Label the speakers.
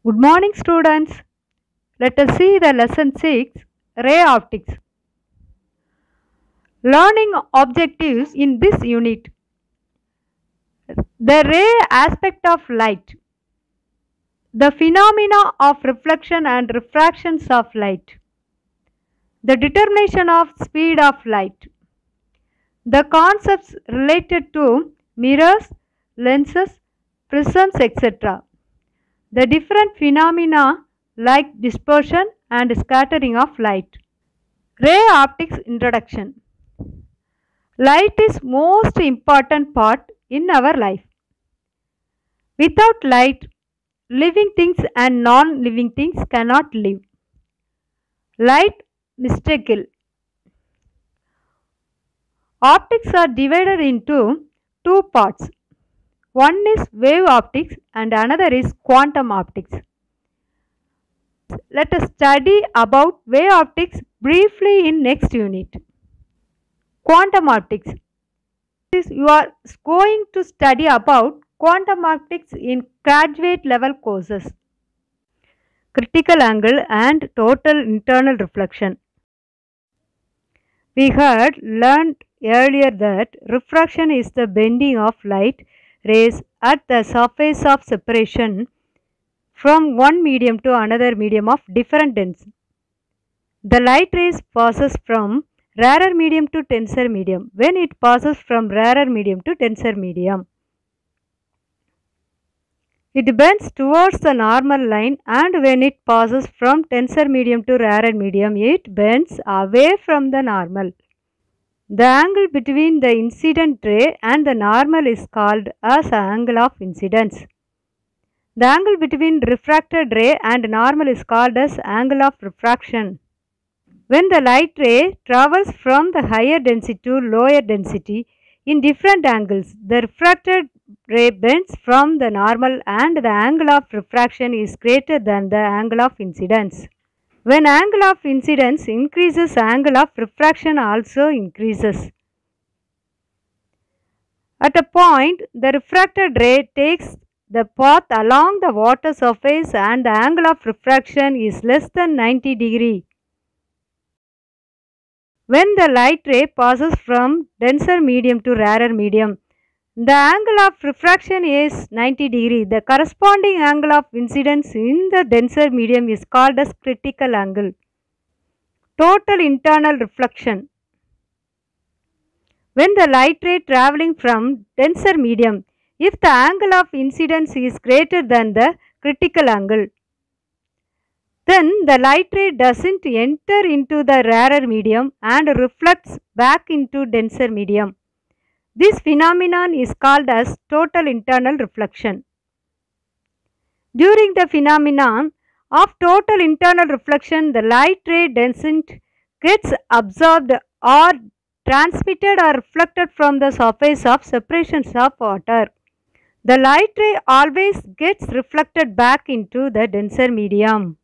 Speaker 1: Good morning, students. Let us see the lesson 6, Ray Optics. Learning objectives in this unit. The ray aspect of light. The phenomena of reflection and refractions of light. The determination of speed of light. The concepts related to mirrors, lenses, prisms, etc. The different phenomena like dispersion and scattering of light. Ray optics introduction. Light is most important part in our life. Without light, living things and non-living things cannot live. Light mystical. Optics are divided into two parts. One is wave optics and another is quantum optics. Let us study about wave optics briefly in next unit. Quantum optics. You are going to study about quantum optics in graduate level courses. Critical angle and total internal reflection. We had learned earlier that refraction is the bending of light rays at the surface of separation from one medium to another medium of different density. The light rays passes from rarer medium to denser medium when it passes from rarer medium to denser medium. It bends towards the normal line, and when it passes from denser medium to rarer medium, it bends away from the normal. The angle between the incident ray and the normal is called as angle of incidence. The angle between refracted ray and normal is called as angle of refraction. When the light ray travels from the higher density to lower density in different angles, the refracted ray bends from the normal and the angle of refraction is greater than the angle of incidence. When angle of incidence increases, angle of refraction also increases. At a point, the refracted ray takes the path along the water surface and the angle of refraction is less than 90 degrees. When the light ray passes from denser medium to rarer medium, the angle of refraction is 90 degrees. The corresponding angle of incidence in the denser medium is called as critical angle. Total internal reflection. When the light ray travelling from denser medium, if the angle of incidence is greater than the critical angle, then the light ray doesn't enter into the rarer medium and reflects back into denser medium. This phenomenon is called as total internal reflection. During the phenomenon of total internal reflection, the light ray doesn't gets absorbed or transmitted or reflected from the surface of separations of water. The light ray always gets reflected back into the denser medium.